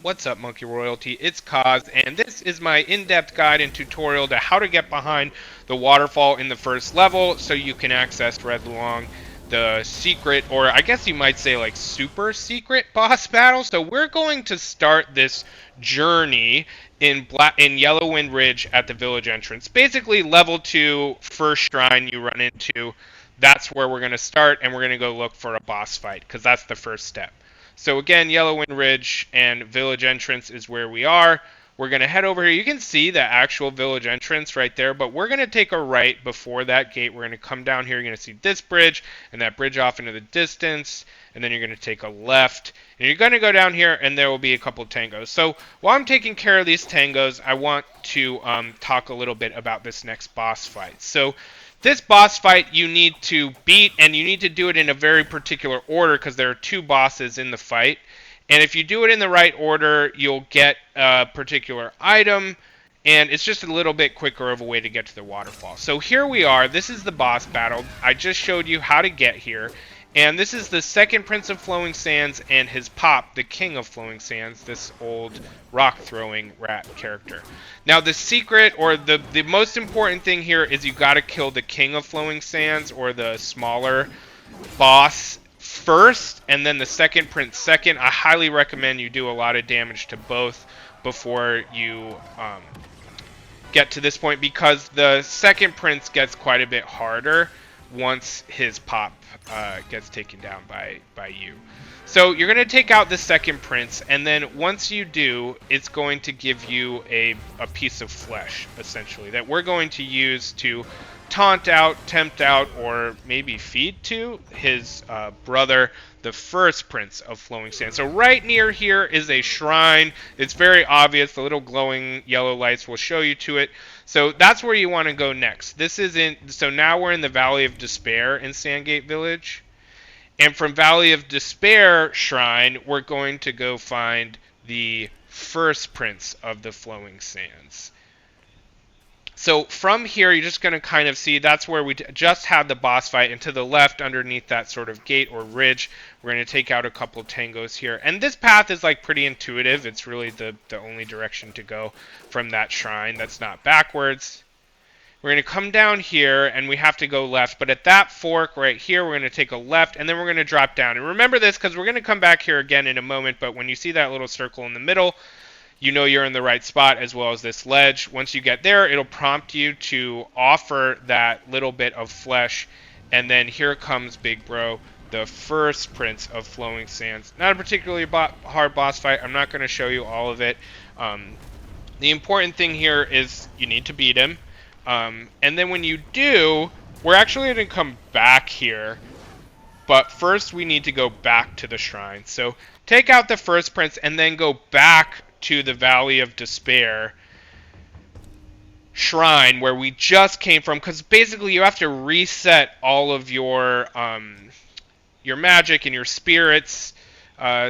What's up, Monkey Royalty? It's Kaz, and this is my in-depth guide and tutorial to how to get behind the waterfall in the first level so you can access Red Luong, the secret, or I guess you might say like super secret boss battle. So we're going to start this journey in Yellowwind Ridge at the village entrance. Basically, level 2, first shrine you run into. That's where we're going to start, and we're going to go look for a boss fight, because that's the first step. So again, Yellowwind Ridge and village entrance is where we are. We're going to head over here. You can see the actual village entrance right there, but we're going to take a right before that gate. We're going to come down here. You're going to see this bridge and that bridge off into the distance, and then you're going to take a left. And you're going to go down here, and there will be a couple tangos. So while I'm taking care of these tangos, I want to talk a little bit about this next boss fight. So this boss fight you need to beat, and you need to do it in a very particular order because there are two bosses in the fight. And if you do it in the right order, you'll get a particular item, and it's just a little bit quicker of a way to get to the waterfall. So here we are. This is the boss battle. I just showed you how to get here. And this is the second Prince of Flowing Sands and his pop, the King of Flowing Sands, this old rock-throwing rat character. Now, the secret, or the most important thing here is you got to kill the King of Flowing Sands, or the smaller boss, first, and then the second Prince second. I highly recommend you do a lot of damage to both before you get to this point, because the second Prince gets quite a bit harder once his pop gets taken down by you. So you're going to take out the second Prince, and then once you do, it's going to give you a piece of flesh, essentially, that we're going to use to taunt out, tempt out, or maybe feed to his brother, the first Prince of Flowing Sand. So right near here is a shrine. It's very obvious. The little glowing yellow lights will show you to it. So that's where you want to go next. So now we're in the Valley of Despair in Sandgate Village. And from Valley of Despair Shrine, we're going to go find the first Prince of the Flowing Sands. So from here, you're just going to kind of see that's where we just had the boss fight. And to the left, underneath that sort of gate or ridge, we're going to take out a couple tangos here. And this path is like pretty intuitive. It's really the only direction to go from that shrine. That's not backwards. We're going to come down here, and we have to go left. But at that fork right here, we're going to take a left, and then we're going to drop down. And remember this, because we're going to come back here again in a moment. But when you see that little circle in the middle, you know you're in the right spot, as well as this ledge. Once you get there, it'll prompt you to offer that little bit of flesh. And then here comes Big Bro, the first Prince of Flowing Sands. Not a particularly hard boss fight. I'm not going to show you all of it. The important thing here is you need to beat him. And then when you do, we're actually going to come back here. But first we need to go back to the shrine. So take out the first Prince and then go back to the Valley of Despair shrine where we just came from, because basically you have to reset all of your magic and your spirits,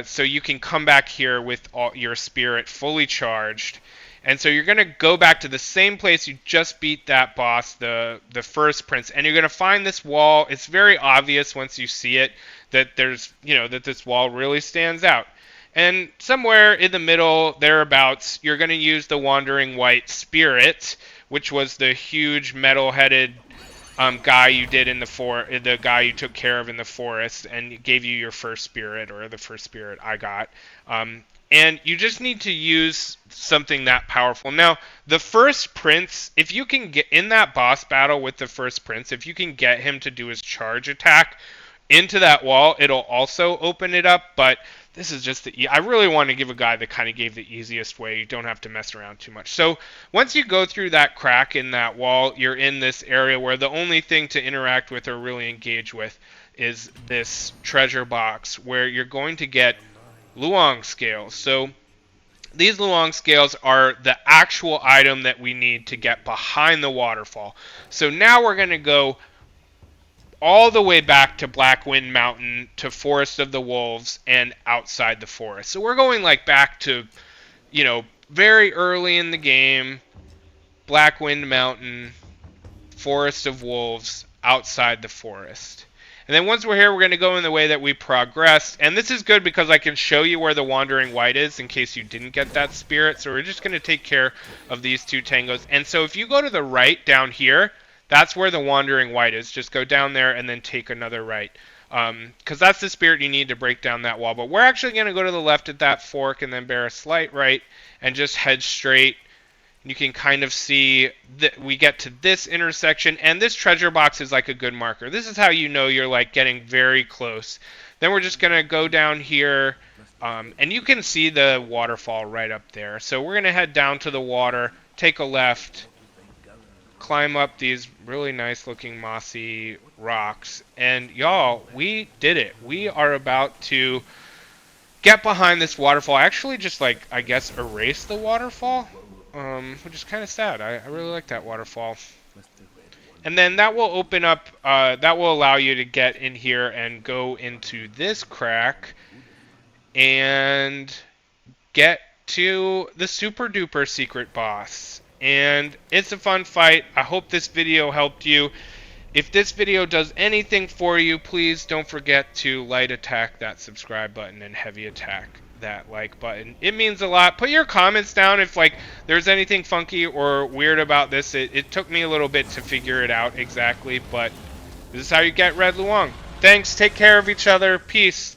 so you can come back here with all your spirit fully charged. And so you're going to go back to the same place you just beat that boss, the first Prince, and you're going to find this wall. It's very obvious once you see it that that this wall really stands out. And somewhere in the middle, thereabouts, you're going to use the Wandering White Spirit, which was the huge metal-headed guy you did in the guy you took care of in the forest, and gave you your first spirit, or the first spirit I got. And you just need to use something that powerful. Now, the first Prince, if you can get in that boss battle with the first Prince, if you can get him to do his charge attack into that wall, it'll also open it up. But this is just I really want to give a guy that kind of gave the easiest way. You don't have to mess around too much. So once you go through that crack in that wall, you're in this area where the only thing to interact with or really engage with is this treasure box, where you're going to get loong scales. So these loong scales are the actual item that we need to get behind the waterfall. So now we're going to go all the way back to Blackwind Mountain, to Forest of the Wolves, and outside the forest. So we're going like back to, very early in the game, Blackwind Mountain, Forest of Wolves, outside the forest. And then once we're here, we're going to go in the way that we progressed. And this is good because I can show you where the Wandering White is in case you didn't get that spirit. So we're just going to take care of these two tangos. And so if you go to the right down here, that's where the Wandering White is. Just go down there and then take another right. Because that's the spirit you need to break down that wall. But we're actually going to go to the left at that fork and then bear a slight right and just head straight. You can kind of see that we get to this intersection, and this treasure box is like a good marker. This is how you know you're like getting very close. Then we're just going to go down here, and you can see the waterfall right up there. So we're going to head down to the water, take a left, climb up these really nice looking mossy rocks, and y'all, we did it. We are about to get behind this waterfall. I actually just like, I guess, erase the waterfall. Which is kind of sad. I really like that waterfall. And then that will open up, that will allow you to get in here and go into this crack and get to the super duper secret boss. And it's a fun fight. I hope this video helped you. If this video does anything for you, please don't forget to light attack that subscribe button and heavy attack that like button. It means a lot. Put your comments down if like there's anything funky or weird about this. It took me a little bit to figure it out exactly, but this is how you get Red Loong. Thanks. Take care of each other. Peace.